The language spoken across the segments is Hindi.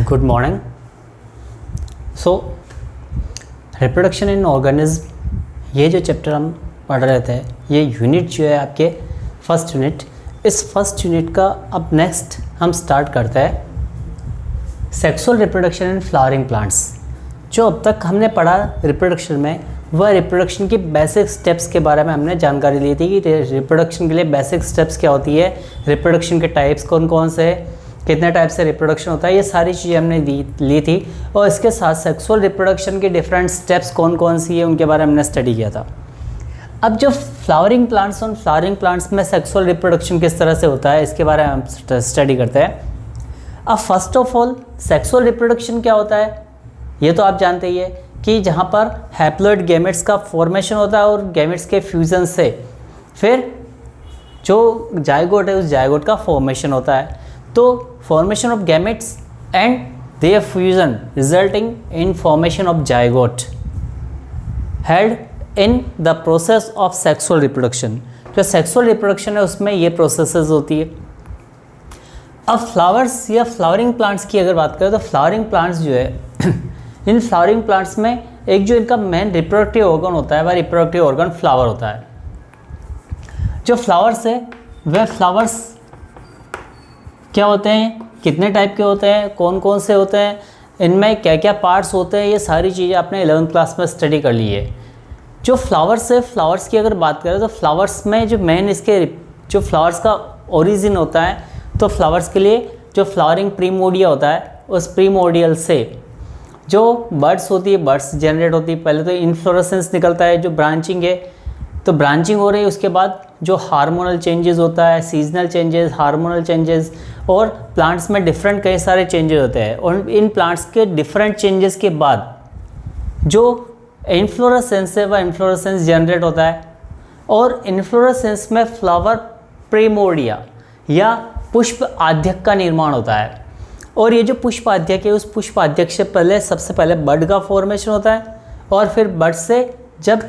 Good morning. So reproduction in organism, ये जो चैप्टर हम पढ़ रहे थे, ये यूनिट जो है आपके फर्स्ट यूनिट, इस फर्स्ट यूनिट का अब नेक्स्ट हम स्टार्ट करते हैं sexual reproduction in flowering plants. जो अब तक हमने पढ़ा रिप्रोडक्शन में, वह रिप्रोडक्शन की बेसिक स्टेप्स के बारे में हमने जानकारी ली थी कि रिप्रोडक्शन के लिए बेसिक स्टेप्स क्या होती है, रिप्रोडक्शन के टाइप्स कौन कौन से हैं, कितने टाइप से रिप्रोडक्शन होता है, ये सारी चीज़ें हमने ली थी। और इसके साथ सेक्सुअल रिप्रोडक्शन के डिफरेंट स्टेप्स कौन कौन सी है उनके बारे में हमने स्टडी किया था। अब जो फ्लावरिंग प्लांट्स और फ्लावरिंग प्लांट्स में सेक्सुअल रिप्रोडक्शन किस तरह से होता है, इसके बारे में हम स्टडी करते हैं। अब first of all sexual reproduction क्या होता है, ये तो आप जानते ही है कि जहाँ पर हैप्लॉइड गैमेट्स का फॉर्मेशन होता है और गैमेट्स के फ्यूज़न से फिर जो जायगोट है उस जायगोट का फॉर्मेशन होता है। तो formation of gametes and their fusion resulting in formation of zygote held in the process of sexual reproduction. जो सेक्सुअल रिप्रोडक्शन है उसमें ये प्रोसेसेस होती है। अब फ्लावर्स या फ्लावरिंग प्लांट्स की अगर बात करें तो फ्लावरिंग प्लांट्स जो है इन फ्लावरिंग प्लांट्स में एक जो इनका मेन रिप्रोडक्टिव ऑर्गन होता है वह रिप्रोडक्टिव ऑर्गन फ्लावर होता है। जो फ्लावर्स है वह फ्लावर्स क्या होते हैं, कितने टाइप के होते हैं, कौन कौन से होते हैं, इनमें क्या क्या पार्ट्स होते हैं, ये सारी चीज़ें आपने 11th क्लास में स्टडी कर ली है। जो फ्लावर्स है, फ्लावर्स की अगर बात करें तो फ्लावर्स में जो मेन इसके जो फ्लावर्स का ओरिजिन होता है, तो फ्लावर्स के लिए जो फ्लावरिंग प्रीमोडिया होता है उस प्रीमोडियल से जो बर्ड्स होती है, बर्ड्स जनरेट होती है। पहले तो इन्फ्लोरेसेंस निकलता है, जो ब्रांचिंग है, तो ब्रांचिंग हो रही है, उसके बाद जो हार्मोनल चेंजेस होता है, सीजनल चेंजेस, हार्मोनल चेंजेस, और प्लांट्स में डिफरेंट कई सारे चेंजेस होते हैं। और इन प्लांट्स के डिफरेंट चेंजेस के बाद जो इन्फ्लोरेसेंस है वह इन्फ्लोरेसेंस जनरेट होता है। और इन्फ्लोरेसेंस में फ्लावर प्रीमोडिया या पुष्प आद्यक का निर्माण होता है। और ये जो पुष्प आद्यक है उस पुष्प आद्यक से पहले सबसे पहले बड का फॉर्मेशन होता है, और फिर बड से जब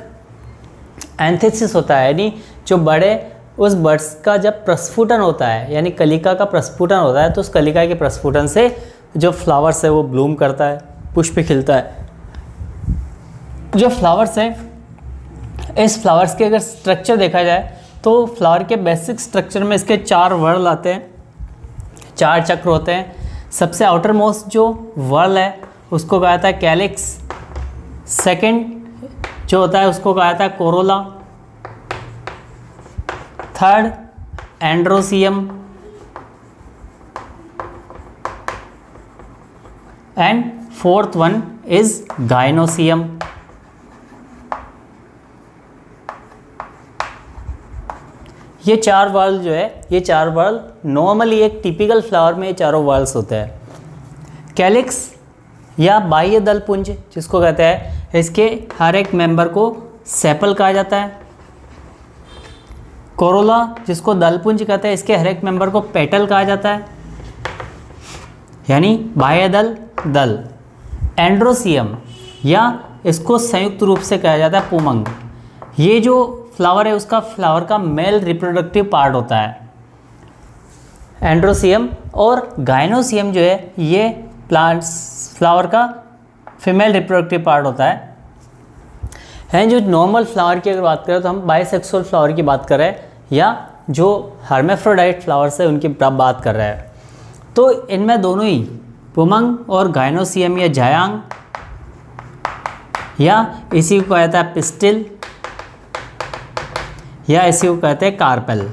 एंथेसिस होता है, यानी जो बड़े उस बड्स का जब प्रस्फुटन होता है, यानी कलिका का प्रस्फुटन होता है, तो उस कलिका के प्रस्फुटन से जो फ्लावर्स है वो ब्लूम करता है, पुष्प खिलता है। जो फ्लावर्स है, इस फ्लावर्स के अगर स्ट्रक्चर देखा जाए तो फ्लावर के बेसिक स्ट्रक्चर में इसके 4 वर्ल आते हैं, 4 चक्र होते हैं। सबसे आउटर मोस्ट जो वर्ल है उसको कहा जाता है कैलिक्स, सेकंड जो होता है उसको कहा जाता है Corolla, third androecium and fourth one is gynoecium. ये 4 वर्ल जो है, ये 4 वर्ल नॉर्मली एक टिपिकल फ्लावर में ये चारों वर्ल्स होते हैं। कैलिक्स या बाह्य दल पुंज जिसको कहते हैं, इसके हर एक मेंबर को सेपल कहा जाता है। कोरोला जिसको दलपुंज कहते हैं, इसके हर एक मेंबर को पेटल कहा जाता है, यानी बाह्य दल। एंड्रोसियम या इसको संयुक्त रूप से कहा जाता है पुमंग। ये जो फ्लावर है उसका फ्लावर का मेल रिप्रोडक्टिव पार्ट होता है एंड्रोसियम, और गाइनोसियम जो है ये फ्लावर का फीमेल रिप्रोडक्टिव पार्ट होता है। जो नॉर्मल फ्लावर की अगर बात करें तो हम बाइसेक्सुअल फ्लावर की बात कर रहे हैं, या जो हर्मेफ्रोडाइट फ्लावर्स है उनकी बात कर रहे हैं। तो इनमें दोनों ही पुमंग और गाइनोसियम या जायांग, या इसी को कहता है पिस्टिल, या इसी को कहते हैं कार्पेल।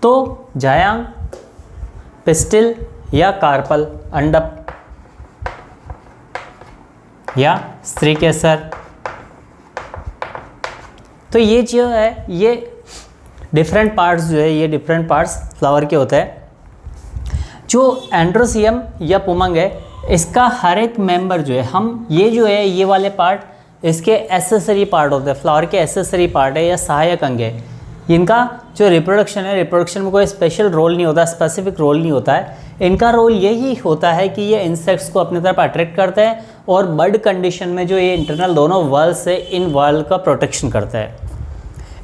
तो जायांग, पिस्टिल या कार्पल, अंडप या स्त्री केसर। तो ये जो है ये डिफरेंट पार्ट्स जो है, ये डिफरेंट पार्ट्स फ्लावर के होते हैं। जो एंड्रोसियम या पुमंग है, इसका हर एक मेंबर जो है, हम ये जो है ये वाले पार्ट इसके एसेसरी पार्ट होते हैं, फ्लावर के एसेसरी पार्ट है या सहायक अंग है। इनका जो रिप्रोडक्शन है, रिप्रोडक्शन में कोई स्पेशल रोल नहीं होता, स्पेसिफिक रोल नहीं होता है। इनका रोल यही होता है कि ये इंसेक्ट्स को अपनी तरफ अट्रैक्ट करते हैं और बर्ड कंडीशन में जो ये इंटरनल दोनों वर्ल्स है इन वर्ल का प्रोटेक्शन करता है।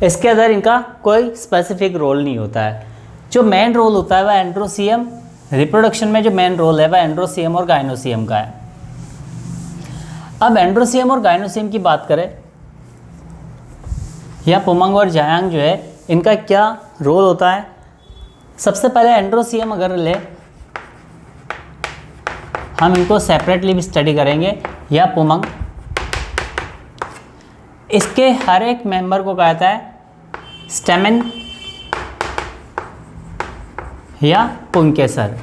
इसके अंदर इनका कोई स्पेसिफिक रोल नहीं होता है। जो मेन रोल होता है वह एंड्रोसियम रिप्रोडक्शन में जो मेन रोल है वह एंड्रोसियम और गाइनोसियम का है। अब एंड्रोसियम और गाइनोसियम की बात करें, या पुमंग और जायांग जो है इनका क्या रोल होता है। सबसे पहले एंड्रोसियम अगर ले, हम इनको सेपरेटली भी स्टडी करेंगे, या पुमंग, इसके हर एक मेंबर को कहा जाता है स्टेमेन या पुंकेसर।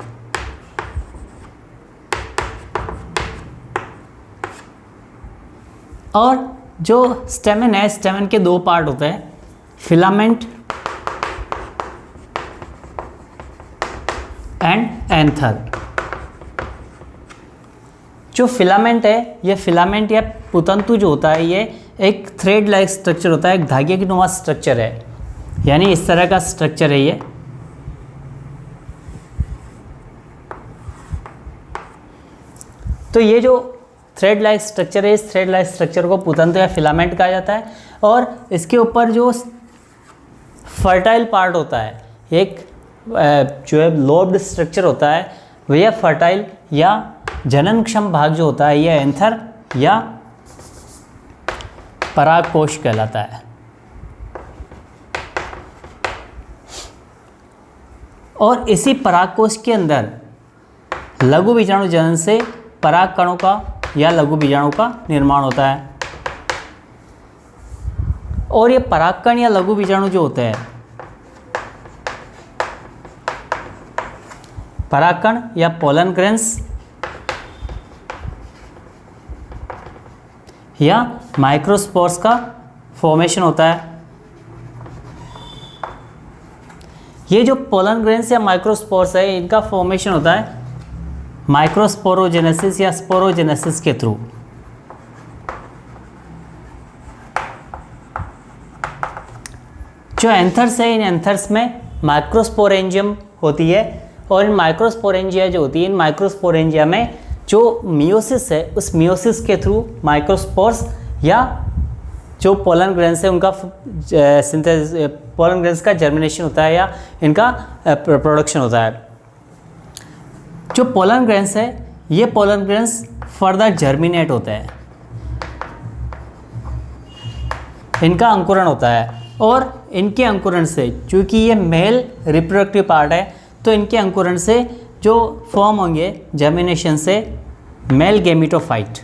और जो स्टेमेन है, स्टेमेन के दो पार्ट होते हैं, फिलामेंट एंड एंथर। जो फिलामेंट है, ये फिलामेंट या पुतंतु जो होता है, ये एक थ्रेड लाइक स्ट्रक्चर होता है, एक धागे की नुमा स्ट्रक्चर है, यानी इस तरह का स्ट्रक्चर है ये। तो ये जो थ्रेड लाइक स्ट्रक्चर है, इस थ्रेड लाइक स्ट्रक्चर को पुतंतु या फिलामेंट कहा जाता है। और इसके ऊपर जो फर्टाइल पार्ट होता है, एक जो है लोब्ड स्ट्रक्चर होता है, वह फर्टाइल या जननक्षम भाग जो होता है, यह एंथर या परागकोश कहलाता है। और इसी परागकोश के अंदर लघु बीजाणु जनन से पराग कणों का या लघु बीजाणु का निर्माण होता है। और ये परागकण या लघु बीजाणु जो होते हैं, परागकण या पोलन ग्रेन्स या माइक्रोस्पोर्स का फॉर्मेशन होता है। ये जो पोलन ग्रेन्स या माइक्रोस्पोर्स है, इनका फॉर्मेशन होता है माइक्रोस्पोरोजेनेसिस या स्पोरोजेनेसिस के थ्रू। जो एंथर्स है, इन एंथर्स में माइक्रोस्पोरेंजियम होती है, और इन माइक्रोस्पोरेंजिया जो होती है, इन माइक्रोस्पोरेंजिया में जो मियोसिस है, उस मियोसिस के थ्रू माइक्रोस्पोर्स या जो पोलन ग्रेन्स है उनका सिंथेसिस, पोलन ग्रेन्स का जर्मिनेशन होता है या इनका प्रोडक्शन होता है। जो पोलन ग्रेन्स है, ये पोलन ग्रेन्स फर्दर जर्मिनेट होते हैं, इनका अंकुरण होता है। और इनके अंकुरण से, चूँकि ये मेल रिप्रोडक्टिव पार्ट है, तो इनके अंकुरण से जो फॉर्म होंगे जर्मिनेशन से मेल गैमेटोफाइट।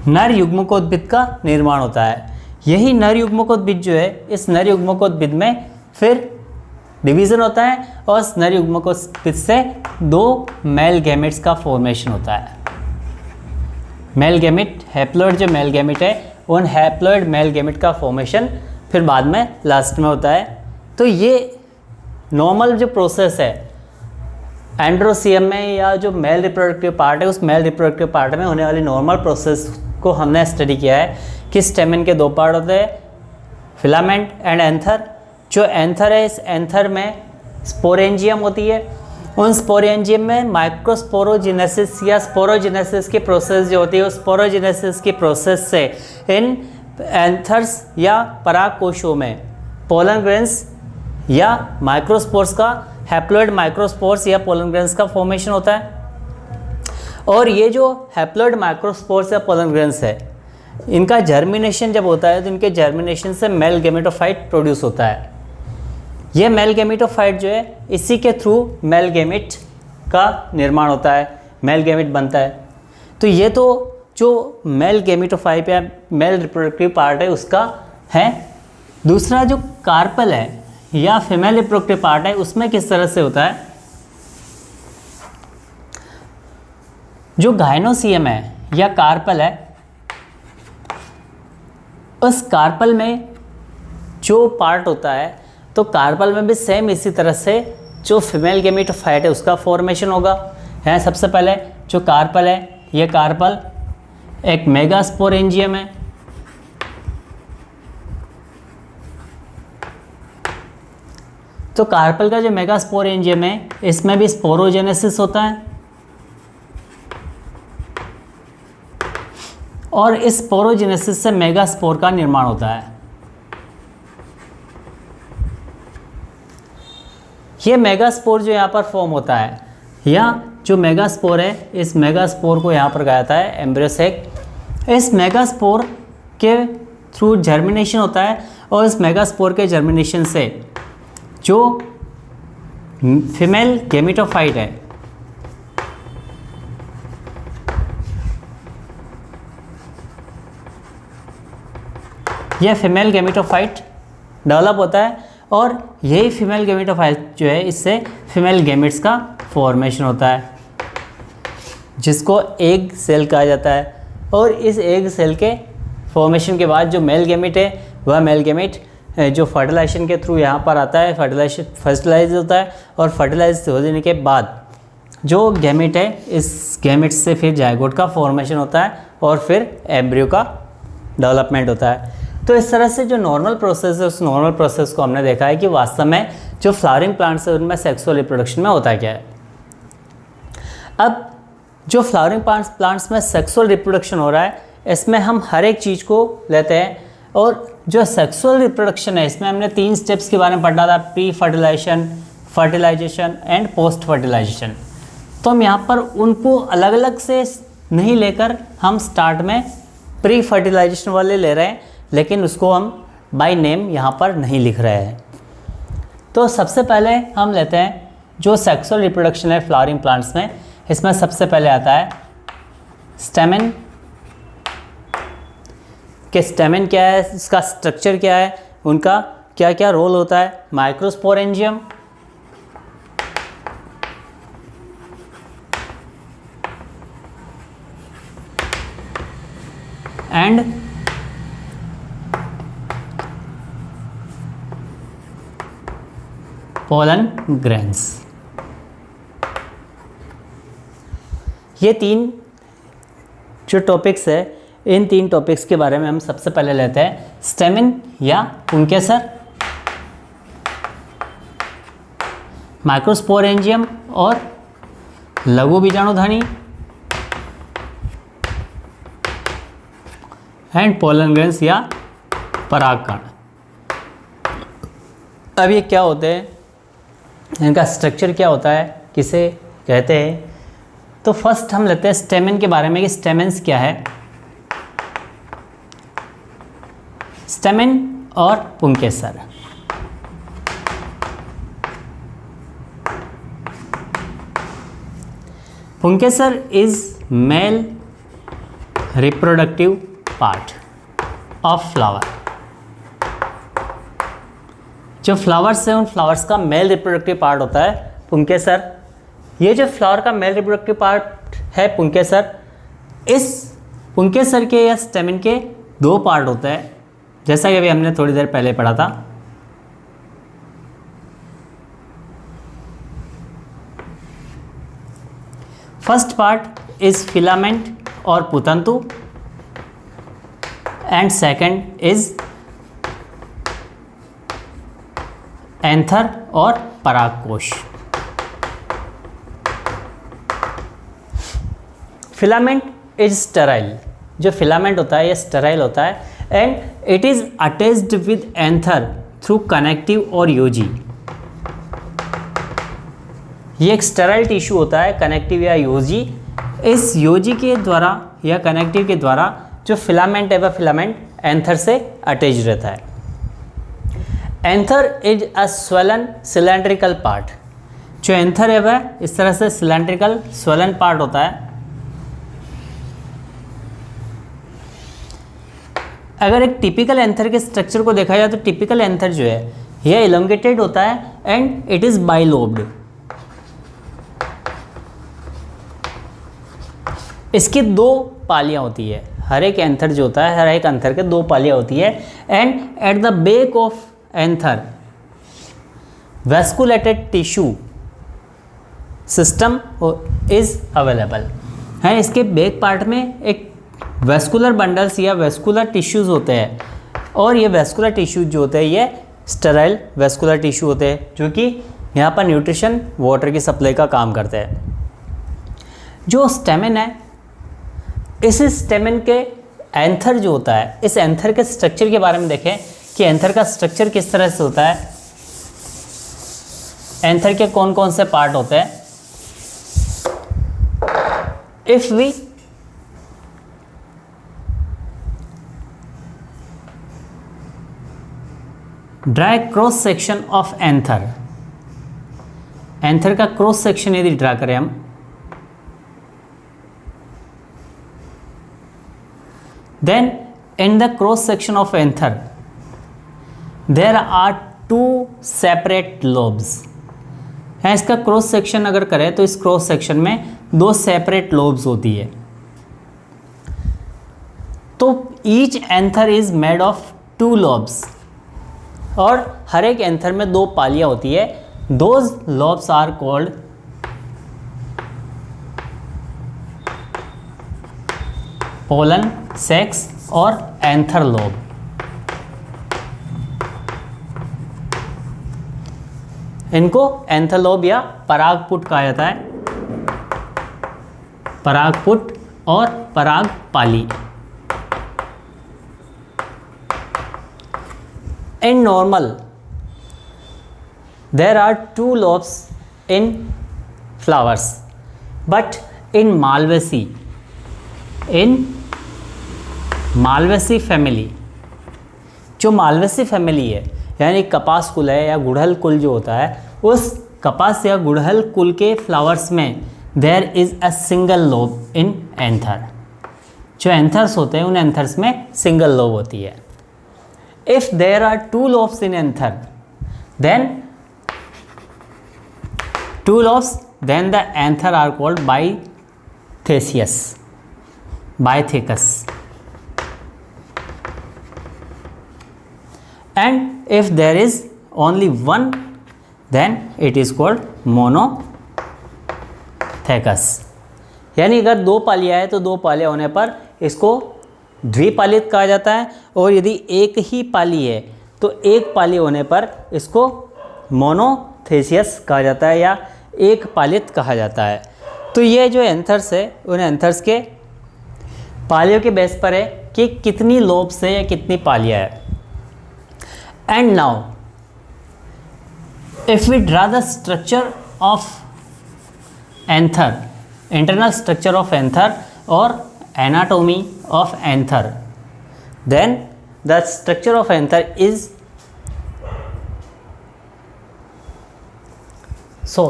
नर युग्मकोद्भिद का निर्माण होता है। यही नर युग्मकोद्भिद जो है, इस नर युग्मकोद्भिद में फिर डिवीज़न होता है, और इस नर युग्मकोद्भिद से दो मेल गैमेट्स का फॉर्मेशन होता है। मेल गैमेट, हैप्लॉइड जो मेल गैमेट है, उन हैप्लॉइड मेल गैमेट का फॉर्मेशन फिर बाद में लास्ट में होता है। तो ये नॉर्मल जो प्रोसेस है एंड्रोसियम में, या जो मेल रिप्रोडक्टिव पार्ट है, उस मेल रिप्रोडक्टिव पार्ट में होने वाली नॉर्मल प्रोसेस को हमने स्टडी किया है कि स्टेमेन के दो पार्ट होते हैं, फिलामेंट एंड एंथर। जो एंथर है, इस एंथर में स्पोरेंजियम होती है, उन स्पोरेंजियम में माइक्रोस्पोरोजेनेसिस या स्पोरोजेनेसिस की प्रोसेस जो होती है, उस स्पोरोजेनेसिस की प्रोसेस से इन एंथर्स या परागकोशों में पोलन ग्रेन्स या माइक्रोस्पोर्स का, हैप्लॉइड माइक्रोस्पोर्स या पोलन ग्रेन्स का फॉर्मेशन होता है। और ये जो हैप्लॉइड माइक्रोस्पोर्स या पोलन ग्रेन्स है, इनका जर्मिनेशन जब होता है, तो इनके जर्मिनेशन से मेल गैमेटोफाइट प्रोड्यूस होता है। ये मेल गैमेटोफाइट जो है, इसी के थ्रू मेल गैमेट का निर्माण होता है, मेल गैमेट बनता है। तो ये तो जो मेल गैमेटोफाइट या मेल रिप्रोडक्टिव पार्ट है उसका है। दूसरा जो कार्पल है या फीमेल रिप्रोडक्टिव पार्ट है, उसमें किस तरह से होता है। जो गाइनोसियम है या कार्पल है, उस कार्पल में जो पार्ट होता है, तो कार्पल में भी सेम इसी तरह से जो फीमेल गैमेटोफाइट है उसका फॉर्मेशन होगा। है सबसे पहले जो कार्पल है, ये कार्पल एक मेगास्पोरेंजियम है, तो कार्पल का जो मेगास्पोरेंजियम है, इसमें भी स्पोरोजेनेसिस होता है, और इस स्पोरोजेनेसिस से मेगास्पोर का निर्माण होता है। ये मेगास्पोर जो यहाँ पर फॉर्म होता है, या जो मेगास्पोर है, इस मेगास्पोर को यहाँ पर कहा जाता है एम्ब्रियो सैक। इस मेगास्पोर के थ्रू जर्मिनेशन होता है और इस मेगास्पोर के जर्मिनेशन से जो फीमेल गेमेटोफाइट है, यह फीमेल गेमेटोफाइट डेवलप होता है और यही फीमेल गेमेटोफाइट जो है, इससे फीमेल गेमेट्स का फॉर्मेशन होता है, जिसको एग सेल कहा जाता है। और इस एग सेल के फॉर्मेशन के बाद जो मेल गेमेट है, वह मेल गेमेट जो फर्टिलाइजेशन के थ्रू यहाँ पर आता है, फर्टिलाइज होता है और फर्टिलाइज हो जाने के बाद जो गेमेट है, इस गेमेट से फिर जायगोट का फॉर्मेशन होता है और फिर एम्ब्रियो का डेवलपमेंट होता है। तो इस तरह से जो नॉर्मल प्रोसेस है, उस नॉर्मल प्रोसेस को हमने देखा है कि वास्तव में जो फ्लावरिंग प्लांट्स है उनमें सेक्सुअल रिप्रोडक्शन में होता क्या है। अब जो फ्लावरिंग प्लांट्स में सेक्सुअल रिप्रोडक्शन हो रहा है, इसमें हम हर एक चीज़ को लेते हैं और जो सेक्सुअल रिप्रोडक्शन है, इसमें हमने 3 स्टेप्स के बारे में पढ़ा था, pre fertilization, fertilization and post fertilization. तो हम यहाँ पर उनको अलग अलग से नहीं लेकर हम स्टार्ट में प्री फर्टिलाइजेशन वाले ले रहे हैं, लेकिन उसको हम बाय नेम यहाँ पर नहीं लिख रहे हैं। तो सबसे पहले हम लेते हैं जो सेक्सुअल रिप्रोडक्शन है फ्लावरिंग प्लांट्स में, इसमें सबसे पहले आता है स्टेमेन। कि स्टेमेन क्या है, इसका स्ट्रक्चर क्या है, उनका क्या क्या रोल होता है। Microsporangium, and pollen grains. ये 3 जो टॉपिक्स है, इन 3 टॉपिक्स के बारे में हम सबसे पहले लेते हैं स्टेमेन या पुंकेसर, माइक्रोस्पोरेंजियम और लघु बीजाणुधनी, एंड पोलन ग्रेन्स या परागकण। अब ये क्या होते हैं, इनका स्ट्रक्चर क्या होता है, किसे कहते हैं। तो फर्स्ट हम लेते हैं स्टेमेन के बारे में कि स्टेमेन्स क्या है। स्टेमेन और पुंकेसर। पुंकेसर is male reproductive part of flower. जो फ्लावर्स हैं, उन फ्लावर्स का मेल रिप्रोडक्टिव पार्ट होता है पुंकेसर। ये जो फ्लावर का मेल रिप्रोडक्टिव पार्ट है पुंकेसर, इस पुंकेसर के या स्टेमेन के 2 पार्ट होते हैं, जैसा कि अभी हमने थोड़ी देर पहले पढ़ा था। फर्स्ट पार्ट इज फिलामेंट और पुतंतु, एंड सेकंड इज एंथर और परागकोश। Filament is sterile. जो फिलामेंट होता है, ये स्टेराइल होता है, and it is attached with anther through connective और योजी। ये एक स्टेराइल टिश्यू होता है, कनेक्टिव या योजी। इस योजी के द्वारा या कनेक्टिव के द्वारा जो फिलामेंट है, वह फिलामेंट एंथर से अटैच रहता है। Anther is a swollen cylindrical part. जो एंथर है वह इस तरह से सिलेंड्रिकल स्वेलन पार्ट होता है। अगर एक टिपिकल एंथर के स्ट्रक्चर को देखा जाए तो टिपिकल एंथर जो है, यह इलोंगेटेड होता है एंड इट इज बाइलोब्ड। इसकी 2 पालियां होती है। हर एक एंथर जो होता है, हर एक एंथर के 2 पालियां होती है, and at the back of anther vasculated tissue system is available है। इसके बेक पार्ट में एक वेस्कुलर बंडल्स या वेस्कुलर टिश्यूज़ होते हैं, और ये वेस्कुलर टिश्यूज जो होते हैं, ये स्टेराइल वेस्कुलर टिश्यू होते हैं, जो कि यहाँ पर न्यूट्रिशन वाटर की सप्लाई का काम करते हैं। जो स्टेमेन है, इस स्टेमेन के एंथर जो होता है, इस एंथर के स्ट्रक्चर के बारे में देखें कि एंथर का स्ट्रक्चर किस तरह से होता है। एंथर के कौन कौन से पार्ट होते हैं? If we draw cross section of anther, anther का क्रॉस सेक्शन यदि ड्रा करें हम, then in the cross section of anther there are two separate lobes. है इसका क्रॉस सेक्शन अगर करें तो इस क्रॉस सेक्शन में दो सेपरेट लोब्स होती है। तो each anther is made of two lobes, और हर एक एंथर में दो पालियां होती है। Those lobes are called pollen, sacs और एंथर लोब। इनको एंथर लोब या परागपुट कहा जाता है, परागपुट और परागपाली। In normal, there are two lobes in flowers, but in Malvaceae family, जो मालवेसी फैमिली है यानी कपास कुल है या गुड़हल कुल जो होता है, उस कपास या गुड़हल कुल के फ्लावर्स में there is a single lobe in anther. जो एंथर्स होते हैं उन एंथर्स में सिंगल लोब होती है। If there are two lobes in anther, then the anther are called bithecaous, and if there is only one, then it is called monothecous। यानी अगर दो पालियाँ है तो दो पालियाँ होने पर इसको द्विपालित कहा जाता है, और यदि एक ही पाली है तो एक पाली होने पर इसको मोनोथेसियस कहा जाता है या एक पालित कहा जाता है। तो ये जो एंथर्स है उन एंथर्स के पालियों के बेस पर है कि कितनी लोब्स है या कितनी पालियाँ है। And now if we draw the structure of anther, internal structure of anther और anatomy of anther, then the structure of anther is so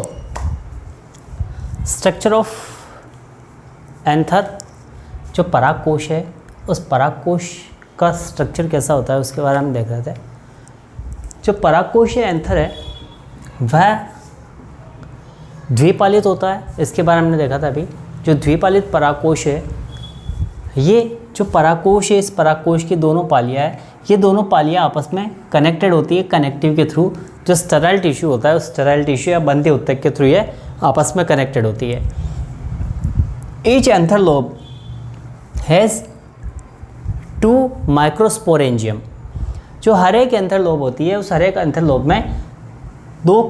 structure of anther, जो परागकोश है उस परागकोश का स्ट्रक्चर कैसा होता है उसके बारे में देख रहे थे। जो परागकोश है एंथर है वह द्विपालित होता है, इसके बारे में हमने देखा था अभी। जो द्विपालित परागकोश है, ये जो परागकोश है इस परागकोश की दोनों पालियाँ है, ये दोनों पालियाँ आपस में कनेक्टेड होती है कनेक्टिव के थ्रू। जो स्टेराइल टिश्यू होता है उस स्टेराइल टिश्यू या बंधे उत्तक के थ्रू ये आपस में कनेक्टेड होती है। Each anther lobe has two microsporangium. जो हर एक एंथर लोब होती है उस हर एक एंथर लोब में दो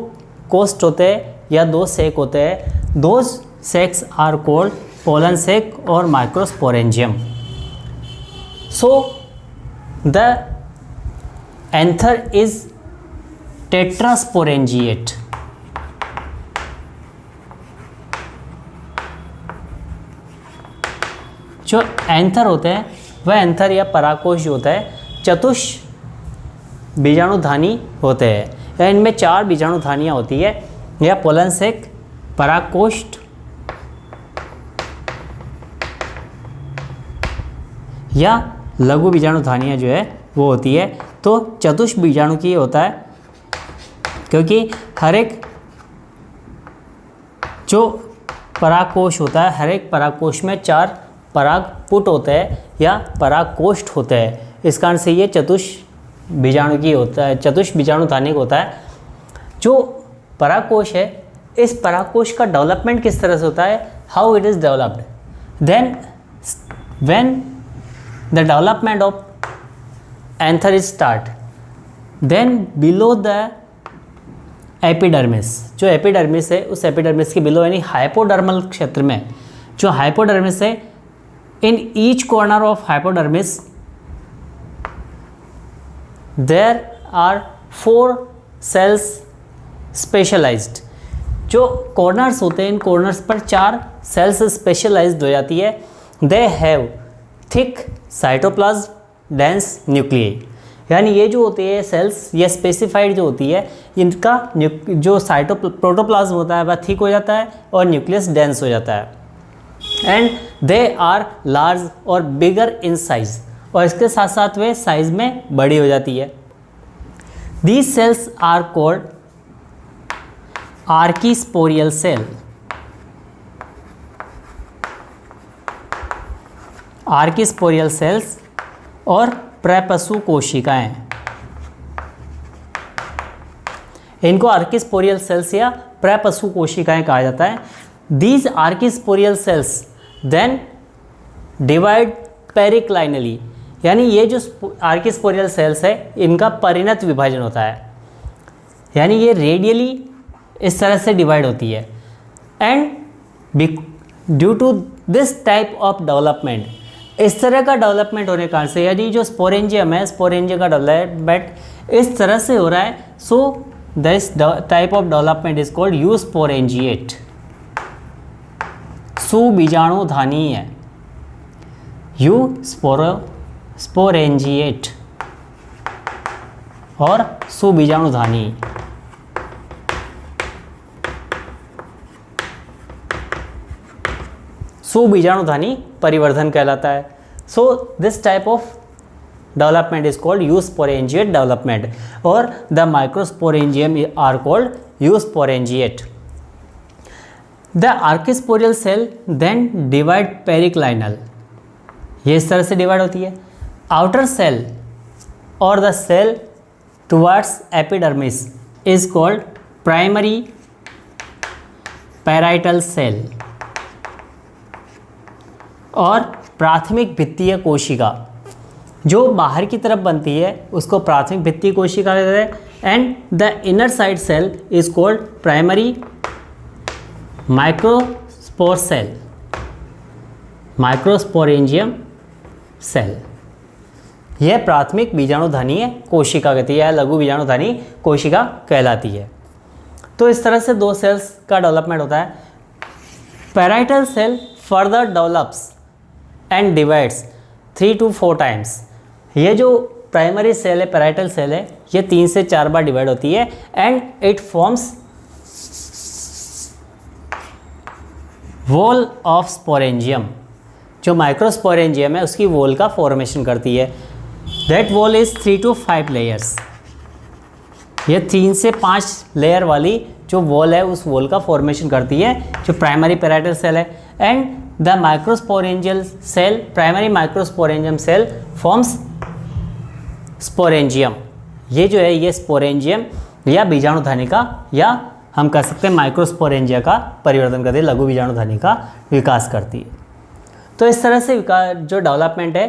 कोस्ट होते हैं या दो सेक होते हैं। Those sacs are called pollen sac और microsporangium. So the anther is tetrasporangiate. जो एंथर होते हैं वह एंथर या परागकोश जो होता है चतुष बीजाणुधानी होते हैं, या इनमें 4 बीजाणुधानियाँ होती है, या पोलन सेक, परागकोष्ठ या लघु बीजाणुधानियाँ जो है वो होती है। तो चतुष बीजाणु की होता है, क्योंकि हर एक जो परागकोश होता है हर एक परागकोश में 4 परागपुट होते हैं या परागकोष्ठ होते हैं। इस कारण से ये चतुष बीजाणु की होता है, चतुष बीजाणुधानिक होता है। जो परागकोश है इस परागकोश का डेवलपमेंट किस तरह से होता है, how it is developed, then when the development of anther is start, then below the epidermis. जो एपिडर्मिस है उस एपिडर्मिस के बिलो यानी हाइपोडर्मल क्षेत्र में, जो हाइपोडर्मिस है, in each corner of hypodermis there are 4 cells specialized. जो कॉर्नर्स होते हैं, इन कॉर्नर्स पर 4 सेल्स स्पेशलाइज्ड हो जाती है। They have thick cytoplasm dense nuclei, यानी ये जो होती है सेल्स, ये स्पेसिफाइड जो होती है, इनका जो प्रोटोप्लाज्म होता है वह थिक हो जाता है और न्यूक्लियस डेंस हो जाता है। एंड दे आर लार्ज और बिगर इन साइज, और इसके साथ साथ वे साइज में बड़ी हो जाती है। These cells are called archesporial cell. Archesporial cells और प्रपशु कोशिकाएं, इनको आर्कीस्पोरियल सेल्स या प्रपशु कोशिकाएं कहा जाता है। दीज आर्कीस्पोरियल सेल्स देन डिवाइड पेरिक्लाइनली, यानी ये जो आर्कीस्पोरियल सेल्स है इनका परिणत विभाजन होता है, यानी ये रेडियली इस तरह से डिवाइड होती है। And due to this type of development, इस तरह का डेवलपमेंट होने के कारण से, यानी जो स्पोरेंजियम है, स्पोरेंजियम का डेवलपमेंट इस तरह से हो रहा है, so this type of development is called eusporangiate, सुबीजाणुधानी है, स्पोरेंजिएट और सुबीजाणुधानी। सुबीजाणुधानी परिवर्धन कहलाता है। So this type of development is called eusporangiate development, और the microsporangium are called eusporangiate. The archesporial cell then divide periclinal, ये इस तरह से डिवाइड होती है। आउटर सेल और the cell towards epidermis is called primary parietal cell, और प्राथमिक भित्तीय कोशिका जो बाहर की तरफ बनती है उसको प्राथमिक भित्तीय कोशिका कहते हैं। And the inner side cell is called primary microspore cell, microsporangium cell. यह प्राथमिक बीजाणुधानी कोशिका कहती है या लघु बीजाणुधानी कोशिका कहलाती है। तो इस तरह से 2 सेल्स का डेवलपमेंट होता है। Parietal cell further develops and divides 3 to 4 times. ये जो प्राइमरी सेल है, पैराइटल सेल है, ये 3 से 4 बार डिवाइड होती है। And it forms wall of sporangium, जो माइक्रोस्पोरेंजियम है उसकी वॉल का फॉर्मेशन करती है। That wall is 3 to 5 layers. ये 3 से 5 लेयर वाली जो वॉल है उस वॉल का फॉर्मेशन करती है, जो प्राइमरी पैराइटल सेल है। And the microsporangial cell, primary microsporangium cell forms sporangium. ये जो है ये स्पोरेंजियम या बीजाणुधानी का, या हम कह सकते हैं माइक्रोस्पोरेंजिया का परिवर्तन करती है, लघु बीजाणुधानी का विकास करती है। तो इस तरह से जो डेवलपमेंट है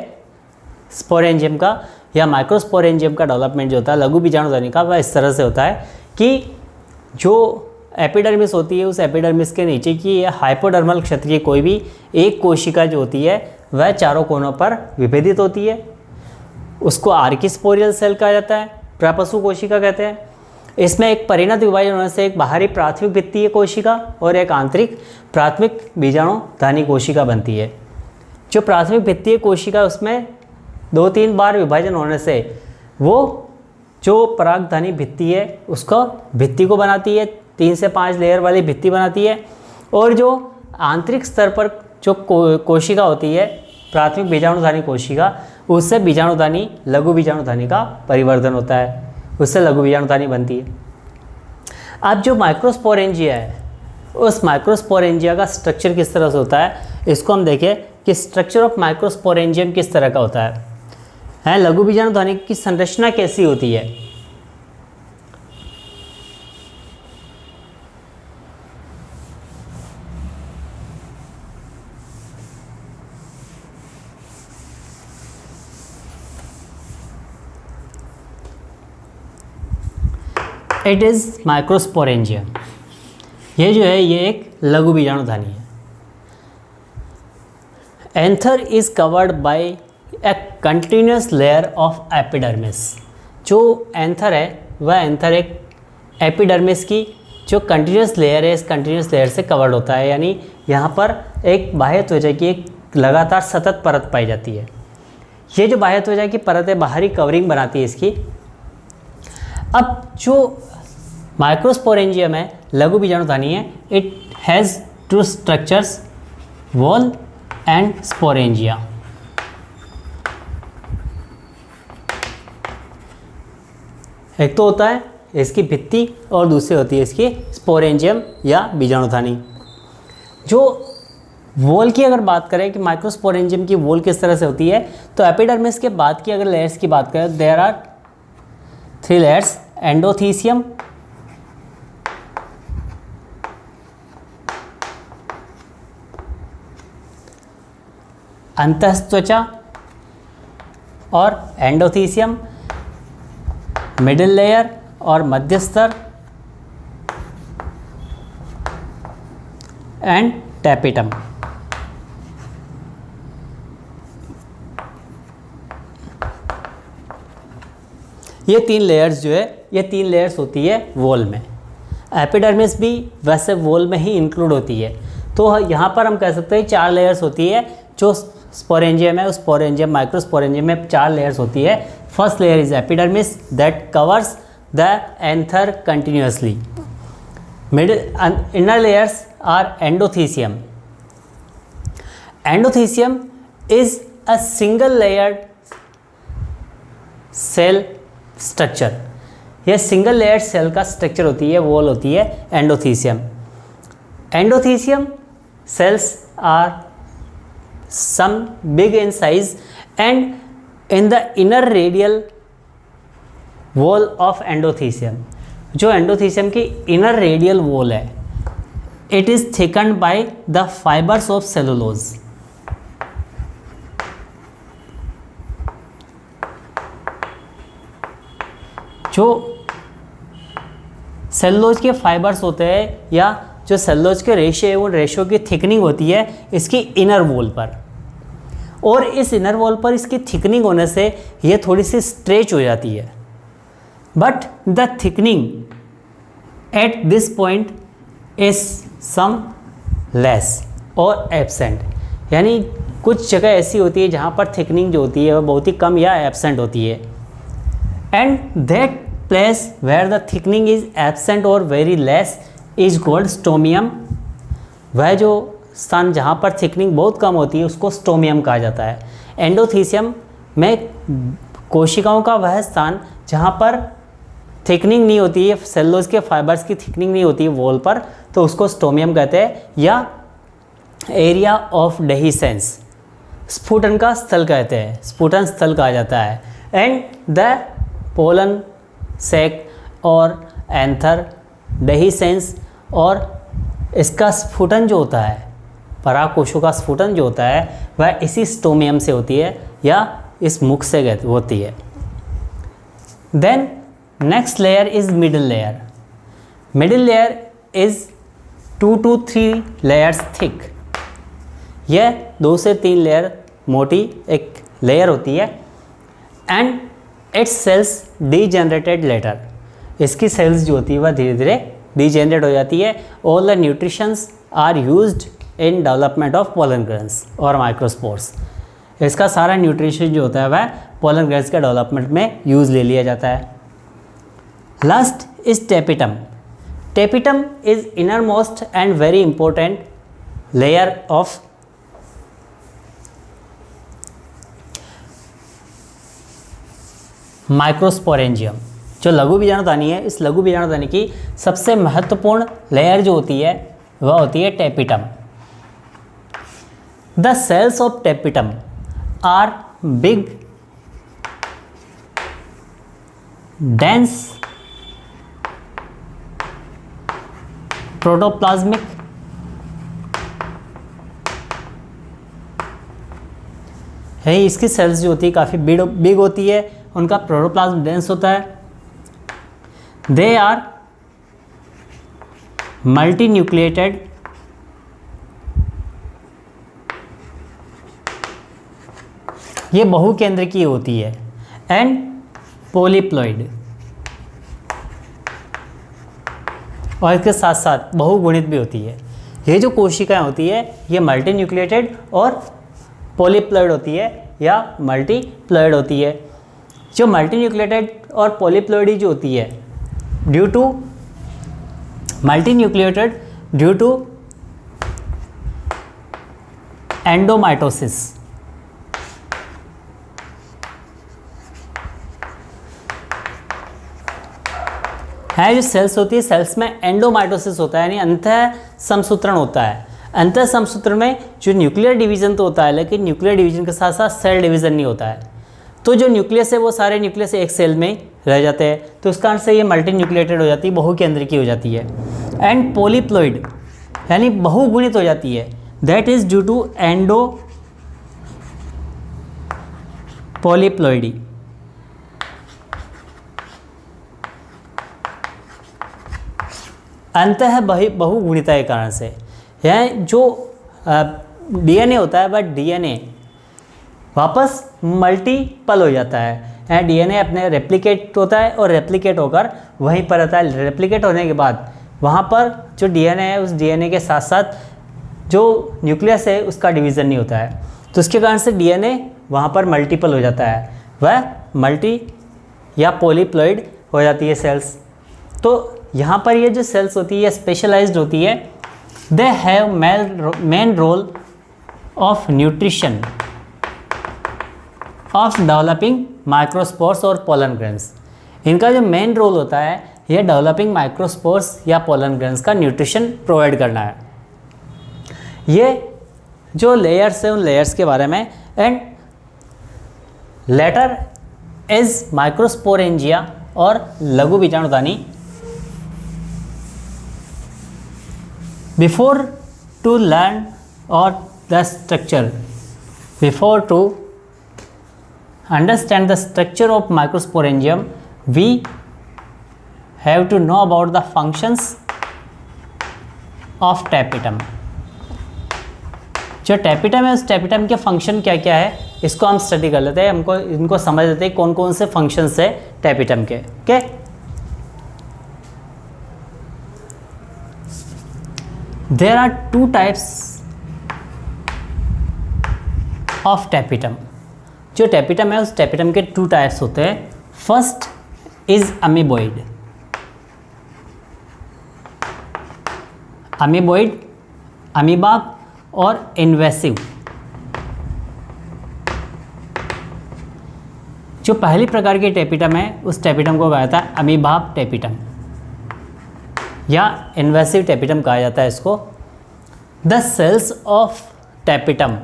स्पोरेंजियम का या माइक्रोस्पोरेंजियम का डेवलपमेंट जो होता है लघु बीजाणुधानी का, वह इस तरह से होता है कि जो एपिडर्मिस होती है उस एपिडर्मिस के नीचे की हाइपोडर्मल क्षेत्र की कोई भी एक कोशिका जो होती है वह चारों कोनों पर विभेदित होती है, उसको आर्कीस्पोरियल सेल कहा जाता है, प्रपशु कोशिका कहते हैं। इसमें एक परिणत विभाजन होने से एक बाहरी प्राथमिक भित्तीय कोशिका और एक आंतरिक प्राथमिक बीजाणुधानी कोशिका बनती है। जो प्राथमिक भित्तीय कोशिका उसमें 2-3 बार विभाजन होने से वो जो परागधानी भित्ति है उसको भित्ति को बनाती है, 3 से 5 लेयर वाली भित्ति बनाती है। और जो आंतरिक स्तर पर जो कोशिका होती है प्राथमिक बीजाणुधानी कोशिका, उससे बीजाणुधानी लघु बीजाणुधानी का परिवर्तन होता है, उससे लघु बीजाणुधानी बनती है। अब जो माइक्रोस्पोरेंजिया है उस माइक्रोस्पोरेंजिया का स्ट्रक्चर किस तरह से होता है, इसको हम देखें कि स्ट्रक्चर ऑफ माइक्रोस्पोरेंजियम किस तरह का होता है लघु बीजाणुधानी की संरचना कैसी होती है। It is microsporangium. ये जो है ये एक लघु बीजाणुधानी है। Anther is covered by a continuous layer of epidermis. जो एंथर है वह एंथर एक एपिडर्मिस की जो कंटिन्यूस लेयर है, इस कंटिन्यूस लेयर से कवर्ड होता है, यानी यहाँ पर एक बाह्य त्वचा की एक लगातार सतत परत पाई जाती है। ये जो बाह्य त्वचा की परत है बाहरी कवरिंग बनाती है इसकी। अब जो माइक्रोस्पोरेंजियम है, लघु बीजाणुधानी है, it has two structures, wall and sporangia. एक तो होता है इसकी भित्ति और दूसरी होती है इसकी स्पोरेंजियम या बीजाणुधानी। जो वॉल की अगर बात करें कि माइक्रोस्पोरेंजियम की वॉल किस तरह से होती है, तो एपिडर्मिस के बाद की अगर लेयर्स की बात करें, देयर आर 3 लेयर्स, एंडोथीसियम, अंतःत्वचा और एंडोथीसियम, मिडिल लेयर और मध्य स्तर, एंड टैपिटम। ये 3 लेयर्स जो है, ये 3 लेयर्स होती है वॉल में। एपिडर्मिस भी वैसे वॉल में ही इंक्लूड होती है। तो यहाँ पर हम कह सकते हैं 4 लेयर्स होती है। जो स्पोरेंजियम है, उस स्पोरेंजियम माइक्रोस्पोरेंजियम में 4 लेयर्स होती है। First layer is epidermis that covers the anther continuously. inner layers are endothecium. Endothecium is a single layered cell structure. यह सिंगल लेयर सेल का स्ट्रक्चर होती है, वॉल होती है endothecium. Endothecium cells are some big in size and in the inner radial wall of endothecium, जो एंडोथीसियम की इनर रेडियल वॉल है, it is thickened by the fibres of cellulose. जो सेलुलोज के फाइबर्स होते हैं या जो सेलुलोज के रेशे है, वो रेशो की थिकनिंग होती है इसकी इनर वॉल पर, और इस इनर वॉल पर इसकी थिकनिंग होने से ये थोड़ी सी स्ट्रेच हो जाती है। But the thickening at this point is some less or absent, यानी कुछ जगह ऐसी होती है जहाँ पर थिकनिंग जो होती है वह बहुत ही कम या एब्सेंट होती है। And that place where the thickening is absent or very less is called stomium. वह जो स्थान जहाँ पर थिकनिंग बहुत कम होती है उसको स्टोमियम कहा जाता है। एंडोथीसियम में कोशिकाओं का वह स्थान जहाँ पर थिकनिंग नहीं होती है, सेलुलोज के फाइबर्स की थिकनिंग नहीं होती है वॉल पर, तो उसको स्टोमियम कहते हैं, या एरिया ऑफ डेहिसेंस, स्फुटन का स्थल कहते हैं, स्फुटन स्थल कहा जाता है। एंड द पोलन सेक और एंथर डेहिसेंस, और इसका स्फुटन जो होता है, परागकोशों का स्फुटन जो होता है वह इसी स्टोमियम से होती है या इस मुख से होती है। Then next layer is middle layer. Middle layer is 2 to 3 layers thick. यह 2 से 3 लेयर मोटी एक लेयर होती है। And its cells degenerated later, इसकी सेल्स जो होती है वह धीरे धीरे डीजेनरेट हो जाती है। All the nutritions are used in development of pollen grains और माइक्रोस्पोर्स। इसका सारा न्यूट्रिशन जो होता है वह पोलन ग्रेन्स के डेवलपमेंट में यूज़ ले लिया जाता है। Last is tapetum. Tapetum is inner most and very important layer of microsporangium. जो लघु बीजाणुधानी है, इस लघु बीजाणुधानी की सबसे महत्वपूर्ण लेयर जो होती है वह होती है tapetum. The cells of tapetum are big, dense, protoplasmic, है। इसकी सेल्स जो होती है काफ़ी बिग होती है, उनका प्रोटोप्लाज्म डेंस होता है। दे आर मल्टी न्यूक्लिएटेड, ये बहुकेंद्रकीय होती है। एंड पोलीप्लॉइड, और इसके साथ साथ बहुगुणित भी होती है। ये जो कोशिकाएं होती है ये मल्टी न्यूक्लिएटेड और पॉलीप्लॉइड होती है या मल्टीप्लॉइड होती है। जो मल्टी न्यूक्लिएटेड और पॉलीप्लॉइड जो होती है due to multinucleated due to endomitosis, है जो सेल्स होती है, सेल्स में एंडोमाइटोसिस होता है यानी अंतः समसूत्रण होता है। अंतः समसूत्रण में जो न्यूक्लियर डिवीजन तो होता है लेकिन न्यूक्लियर डिवीजन के साथ साथ सेल डिवीजन नहीं होता है। तो जो न्यूक्लियस है वो सारे न्यूक्लियस एक सेल में रह जाते हैं, तो इस कारण से ये मल्टी न्यूक्लिएटेड हो जाती है, बहुकेंद्रिकी हो जाती है। एंड पॉलीप्लॉइड यानी बहुगुणित हो जाती है, that is due to endopolyploidy. अंतः बहुगुणिता के कारण से यह जो डीएनए होता है वह डीएनए वापस मल्टीपल हो जाता है। डीएनए अपने रेप्लिकेट होता है और रेप्लिकेट होकर वहीं पर रहता है। रेप्लिकेट होने के बाद वहाँ पर जो डीएनए है उस डीएनए के साथ साथ जो न्यूक्लियस है उसका डिवीज़न नहीं होता है, तो इसके कारण से डीएनए वहाँ पर मल्टीपल हो जाता है, वह मल्टी या पॉलीप्लॉइड हो जाती है सेल्स। तो यहाँ पर ये जो सेल्स होती है स्पेशलाइज्ड होती है। They have main role of nutrition of developing microspores और पोलन ग्रेन्स। इनका जो मेन रोल होता है यह डेवलपिंग माइक्रोस्पोर्स या पोलन ग्रेन्स का न्यूट्रिशन प्रोवाइड करना है। ये जो लेयर्स है उन लेयर्स के बारे में। एंड लेटर इज माइक्रोस्पोरेंजिया और लघु बीजाणुदानी। Before to learn or the structure, before to understand the structure of microsporangium, we have to know about the functions of tapetum. जो टैपिटम है उस टैपिटम के फंक्शन क्या क्या है इसको हम स्टडी कर लेते हैं, इनको समझ लेते हैं कौन कौन से फंक्शंस है टैपिटम के। Okay, There are two types of tapetum. जो टैपिटम है उस टैपिटम के टू टाइप्स होते हैं। First is amoeboid. Amoeboid, amoeba और इन्वेसिव। जो पहली प्रकार के टैपिटम है उस टैपिटम को कहा जाता है अमीबाब टैपिटम या इन्वेसिव टैपिटम कहा जाता है इसको। The cells of tapetum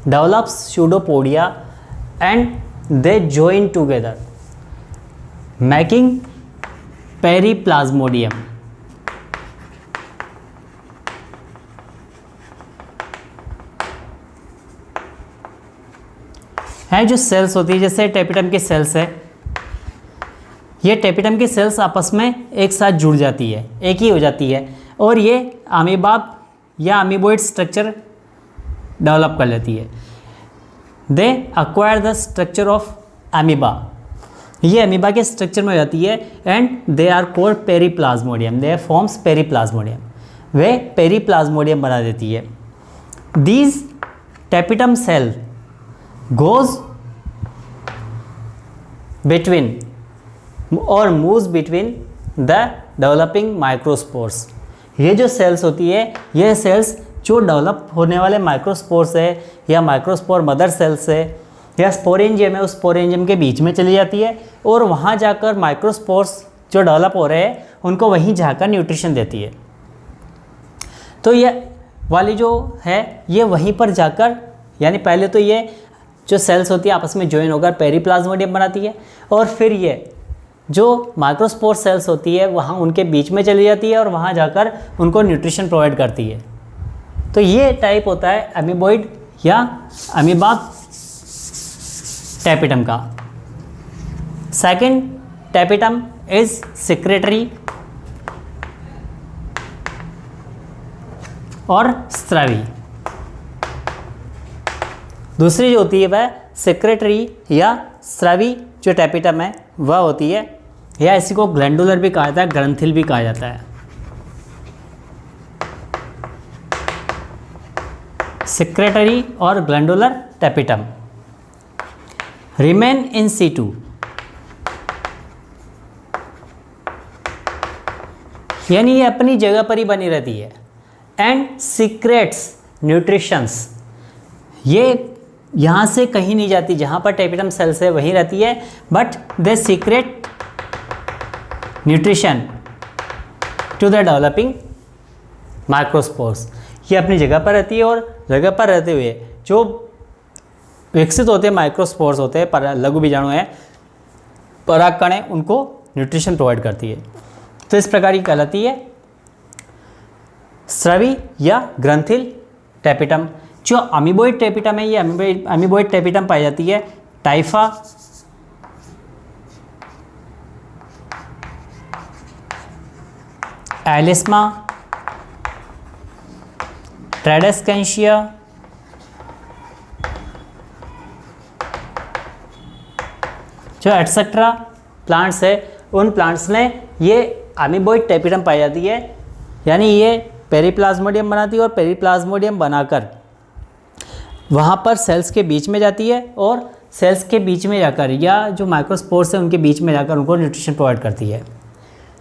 develops pseudopodia and they join together making periplasmodium. है जो सेल्स होती है जैसे टैपिटम की सेल्स है, ये टैपिटम की सेल्स आपस में एक साथ जुड़ जाती है, एक ही हो जाती है और ये अमीबाब या अमीबॉइड स्ट्रक्चर डेवलप कर लेती है। They acquire the structure of amoeba, ये अमीबा के स्ट्रक्चर में हो जाती है। And they are called periplasmodium, they forms periplasmodium, वे पेरीप्लाज्मोडियम बना देती है। These tapetum cell goes between और moves between the developing microspores. ये जो सेल्स होती है ये सेल्स जो डेवलप होने वाले माइक्रोस्पोर्स है या माइक्रोस्पोर मदर सेल्स है या स्पोरेंजियम है उस स्पोरेंजियम के बीच में चली जाती है और वहाँ जाकर माइक्रोस्पोर्स जो डेवलप हो रहे हैं उनको वहीं जाकर न्यूट्रिशन देती है। तो ये वाली जो है ये वहीं पर जाकर यानी पहले तो ये जो सेल्स होती है आपस में ज्वाइन होकर पेरीप्लाज्मोडियम बनाती है और फिर ये जो माइक्रोस्पोर सेल्स होती है वहाँ उनके बीच में चली जाती है और वहाँ जाकर उनको न्यूट्रिशन प्रोवाइड करती है। तो ये टाइप होता है अमीबॉइड या अमीबाब टैपिटम का। सेकंड टैपिटम इज सेक्रेटरी और स्रावी। दूसरी जो होती है वह सेक्रेटरी या स्रावी जो टैपिटम है वह होती है। या इसी को ग्लैंडुलर भी कहा जाता है, ग्रंथिल भी कहा जाता है। सिक्रेटरी और glandular tapetum remain in situ, यानी ये अपनी जगह पर ही बनी रहती है। एंड सीक्रेट्स न्यूट्रिशंस, ये यहाँ से कहीं नहीं जाती, जहाँ पर टैपिटम सेल्स है वहीं रहती है, but they secrete nutrition to the developing microspores. ये अपनी जगह पर रहती है और जगह पर रहते हुए जो विकसित होते हैं माइक्रोस्पोर्स होते हैं, लघु बीजाणु हैं, परागकण हैं, उनको न्यूट्रिशन प्रोवाइड करती है। तो इस प्रकार की कहलाती है स्रवी या ग्रंथिल टैपिटम। जो अमीबोइड टैपिटम है, ये अमीबोइड टैपिटम पाई जाती है टाइफा, एलिस्मा, ट्रेडेस्केंशिया, जो एटसेट्रा प्लांट्स है, उन प्लांट्स में ये अमीबोइड टैपिटम पाई जाती है। यानी ये पेरिप्लाज्मोडियम बनाती है और पेरिप्लाज्मोडियम बनाकर वहाँ पर सेल्स के बीच में जाती है और सेल्स के बीच में जाकर या जो माइक्रोस्पोर्स है उनके बीच में जाकर उनको न्यूट्रिशन प्रोवाइड करती है।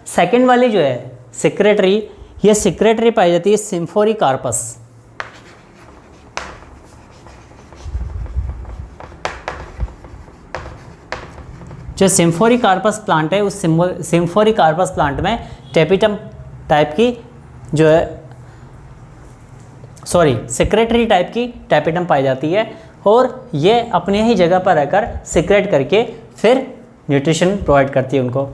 सेकेंड वाली जो है सिक्रेटरी, ये सिक्रेटरी पाई जाती है सिम्फोरी कार्पस। जो सिम्फोरी कार्पस प्लांट है, उस सिम्फोरी कार्पस प्लांट में टैपिटम टाइप की जो है सेक्रेटरी टाइप की टैपिटम पाई जाती है और ये अपने ही जगह पर रहकर सिक्रेट करके फिर न्यूट्रिशन प्रोवाइड करती है उनको।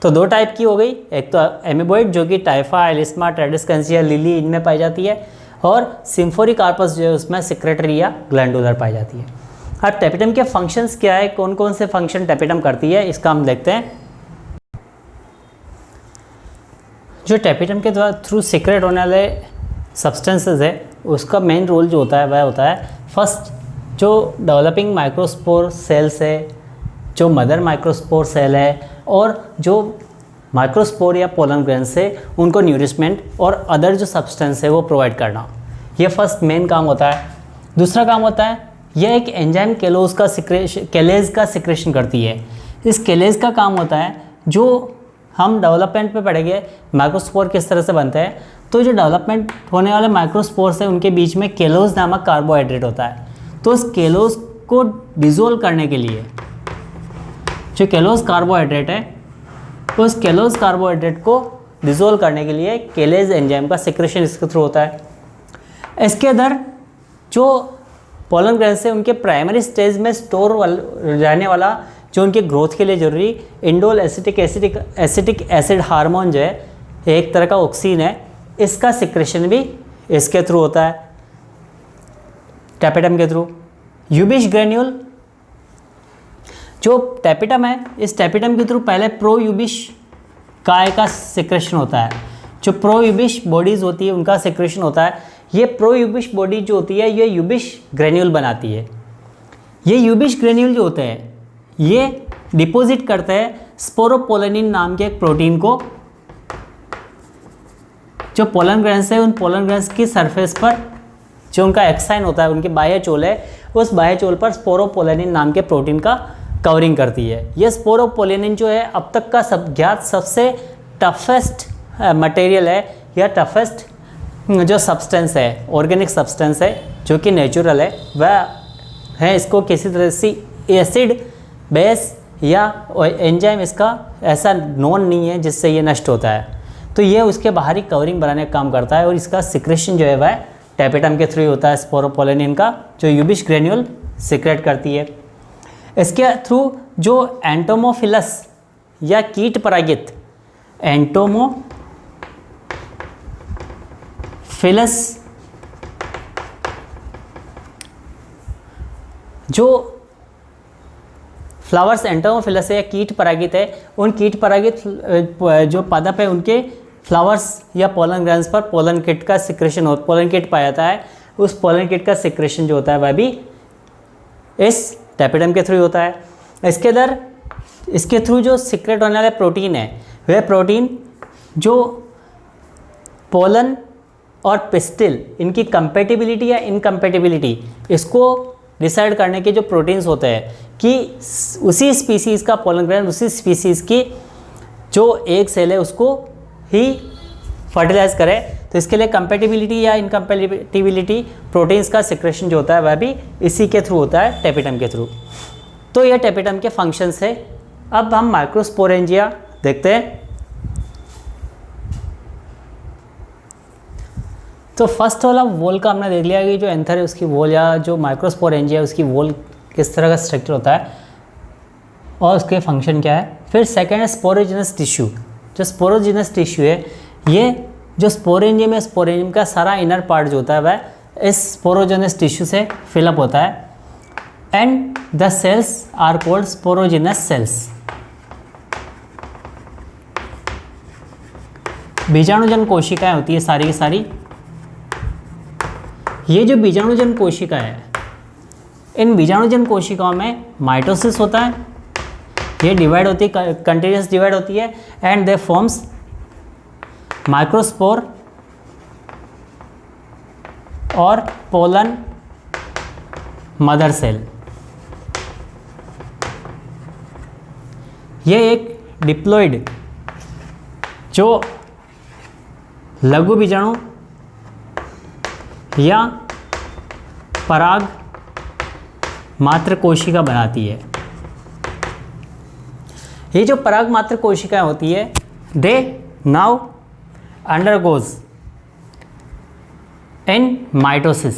तो दो टाइप की हो गई, एक तो एमीबोइड जो कि टाइफा, एलिस्मा, ट्रेडेस्केंसिया, लिली इनमें पाई जाती है, और सिम्फोरी कार्पस जो है उसमें सिक्रेटरी या ग्लैंडुलर पाई जाती है। अब टैपिटम के फंक्शंस क्या है, कौन कौन से फंक्शन टैपिटम करती है, इसका हम देखते हैं। जो टैपिटम के थ्रू सिक्रेट होने वाले सब्सटेंसेस है, उसका मेन रोल जो होता है वह होता है फर्स्ट जो डेवलपिंग माइक्रोस्पोर सेल्स है, जो मदर माइक्रोस्पोर सेल है और जो माइक्रोस्पोर या पोलन ग्रेन्स है, उनको न्यूरिशमेंट और अदर जो सब्सटेंस है वो प्रोवाइड करना, ये फर्स्ट मेन काम होता है। दूसरा काम होता है यह एक एंजाइम केलेज का सिक्रेशन करती है। इस केलेज का काम होता है, जो हम डेवलपमेंट पे पढ़ेंगे माइक्रोस्पोर किस तरह से बनते हैं, तो जो डेवलपमेंट होने वाले माइक्रोस्पोर्स हैं उनके बीच में केलोज नामक कार्बोहाइड्रेट होता है। तो उस केलोज को डिसोल्व करने के लिए जो केलोज कार्बोहाइड्रेट है, उस केलोज कार्बोहाइड्रेट को डिसोल्व करने के लिए केलेज एंजाइम का सिक्रेशन इसके थ्रू होता है। इसके अंदर जो पोलन ग्रेन्स है उनके प्राइमरी स्टेज में स्टोर रहने वाला जो उनके ग्रोथ के लिए जरूरी इंडोल एसिटिक एसिड हार्मोन जो है, एक तरह का ऑक्सीन है, इसका सिक्रेशन भी इसके थ्रू होता है, टैपिटम के थ्रू। यूबिश ग्रेन्यूल जो टैपिटम है, इस टैपिटम के थ्रू पहले प्रोयूबिश काय का सिक्रेशन होता है। जो प्रोयूबिश बॉडीज़ होती है उनका सिक्रेशन होता है। ये प्रोयूबिश बॉडी जो होती है ये यूबिश ग्रेन्यूल बनाती है। ये यूबिश ग्रेन्यूल जो होते हैं ये डिपॉजिट करते हैं स्पोरोपोलेनिन नाम के एक प्रोटीन को। जो पोलन ग्रेन्स है, उन पोलन ग्रेन्स की सरफेस पर जो उनका एक्साइन होता है, उनके बाह्य चोल है, उस बाह्य चोल पर स्पोरोपोलेनिन नाम के प्रोटीन का कवरिंग करती है। ये स्पोरोपोलेनिन जो है अब तक का ज्ञात सबसे टफेस्ट मटेरियल है या टफेस्ट जो सब्सटेंस है, ऑर्गेनिक सब्सटेंस है जो कि नेचुरल है, वह है। इसको किसी तरह से एसिड बेस या एंजाइम इसका ऐसा नॉन नहीं है जिससे ये नष्ट होता है। तो ये उसके बाहरी कवरिंग बनाने का काम करता है और इसका सिक्रेशन जो है वह टैपिटम के थ्रू होता है, स्पोरोपोलेनिन का, जो यूबिश ग्रेन्यूल सिक्रेट करती है। इसके थ्रू जो एंटोमोफिलस या कीट परागित, एंटोमोफिलस जो फ्लावर्स एंटोमोफिलस है या कीट परागित है, उन कीट परागित जो पादप है उनके फ्लावर्स या पोलन ग्रेन्स पर पोलन किट का सिक्रेशन हो, पोलन किट पाया जाता है। उस पोलन किट का सिक्रेशन जो होता है वह भी इस टैपिटम के थ्रू होता है। इसके अंदर इसके थ्रू जो सिक्रेट होने वाला प्रोटीन है वह प्रोटीन जो पोलन और पिस्टिल इनकी कंपेटिबिलिटी या इनकम्पेटिबिलिटी इसको डिसाइड करने के जो प्रोटीन्स होते हैं कि उसी स्पीसीज़ का पोलन ग्रैन उसी स्पीसीज़ की जो एक सेल है उसको ही फर्टिलाइज करे, तो इसके लिए कंपेटिबिलिटी या इनकम्पेटिबिलिटी प्रोटीन्स का सिक्रेशन जो होता है वह भी इसी के थ्रू होता है, टेपिटम के थ्रू। तो यह टेपिटम के फंक्शंस है। अब हम माइक्रोस्पोरेंजिया देखते हैं। तो फर्स्ट वाला वॉल का हमने देख लिया कि जो एंथर है उसकी वॉल या जो माइक्रोस्पोरेंजिया उसकी वॉल किस तरह का स्ट्रक्चर होता है और उसके फंक्शन क्या है। फिर सेकेंड है स्पोरोजिनस टिश्यू। जो स्पोरोजिनस टिश्यू है ये जो स्पोरेंजियम है, स्पोरेंजियम का सारा इनर पार्ट जो होता है वह इस स्पोरोजिनस टिश्यू से फिलअप होता है and the cells are called sporogenous cells. बीजाणुजन कोशिकाएं होती है सारी की सारी। ये जो बीजाणुजन कोशिका है इन बीजाणुजन कोशिकाओं में माइटोसिस होता है, ये डिवाइड होती है, कंटिन्यूस डिवाइड होती है एंड दे फॉर्म्स माइक्रोस्पोर और पोलन मदर सेल। ये एक डिप्लॉइड जो लघु बीजाणु या पराग मात्र कोशिका बनाती है। ये जो पराग मात्र कोशिकाएं होती है दे नाउ अंडरगोज इन मियोसिस।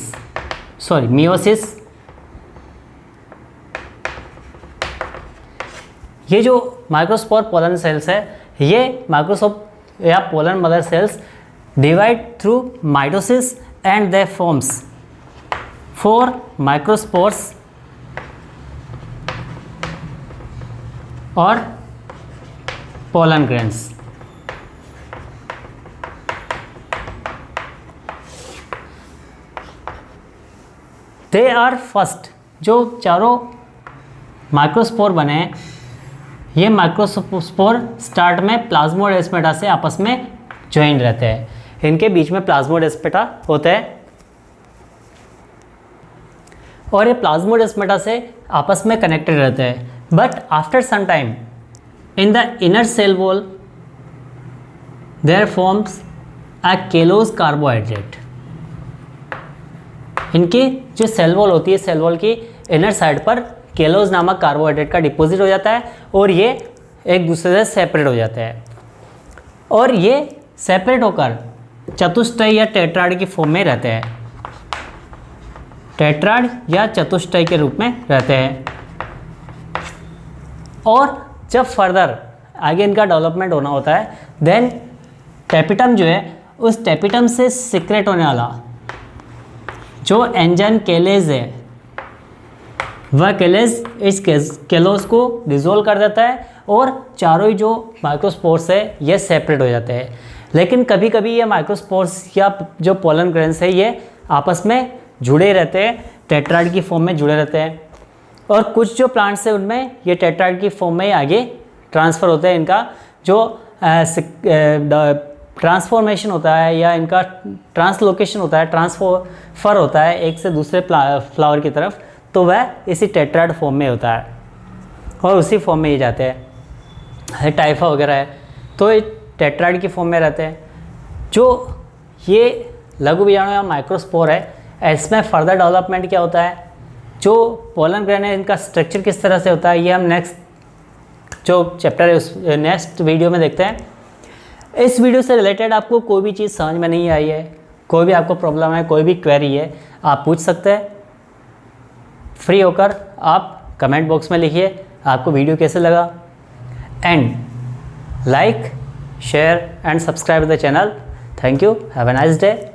ये जो माइक्रोस्पोर पोलन सेल्स है ये माइक्रोस्कोप या pollen mother cells divide through mitosis and they forms 4 microspores और pollen grains। they are first जो चारों माइक्रोस्पोर बने हैं ये माइक्रोस्पोर स्टार्ट में प्लाज्मोडेस्माटा से आपस में ज्वाइन रहते हैं। इनके बीच में प्लाज्मोडेस्माटा होता है और ये प्लाज्मोडेस्माटा से आपस में कनेक्टेड रहते हैं। But after some time in the inner cell wall there forms a callose carbohydrate. इनकी जो सेल वॉल होती है सेल वॉल की इनर साइड पर केलोज नामक कार्बोहाइड्रेट का डिपॉजिट हो जाता है और ये एक दूसरे से सेपरेट हो जाते हैं और ये सेपरेट होकर चतुष्टय या टेट्राड की फॉर्म में रहते हैं। टेट्राड या चतुष्टय के रूप में रहते हैं और जब फर्दर आगे इनका डेवलपमेंट होना होता है देन टेपिटम जो है उस टेपिटम से सिक्रेट होने वाला जो एंजाइम केलेज है वह केलेज इस केलोज को डिसॉल्व कर देता है और चारों ही जो माइक्रोस्पोर्स है ये सेपरेट हो जाते हैं। लेकिन कभी कभी ये माइक्रोस्पोर्स या जो पोलन ग्रेन्स है ये आपस में जुड़े रहते हैं, टेट्राड की फॉर्म में जुड़े रहते हैं और कुछ जो प्लांट्स है उनमें ये टेट्राड की फॉर्म में आगे ट्रांसफ़र होते हैं। इनका जो ट्रांसफॉर्मेशन होता है या इनका ट्रांसलोकेशन होता है, ट्रांसफर होता है एक से दूसरे फ्लावर की तरफ, तो वह इसी टेट्राड फॉर्म में होता है और उसी फॉर्म में ये जाते हैं। टाइफा वगैरह है तो ये टेट्राड की फॉर्म में रहते हैं। जो ये लघु बीजाणु या माइक्रोस्पोर है इसमें फर्दर डेवलपमेंट क्या होता है, जो पोलन ग्रेन है इनका स्ट्रक्चर किस तरह से होता है ये हम नेक्स्ट जो चैप्टर है उस नेक्स्ट वीडियो में देखते हैं। इस वीडियो से रिलेटेड आपको कोई भी चीज़ समझ में नहीं आई है, कोई भी आपको प्रॉब्लम है, कोई भी क्वेरी है, आप पूछ सकते हैं। फ्री होकर आप कमेंट बॉक्स में लिखिए आपको वीडियो कैसे लगा and like, share and subscribe the channel. Thank you. Have a nice day.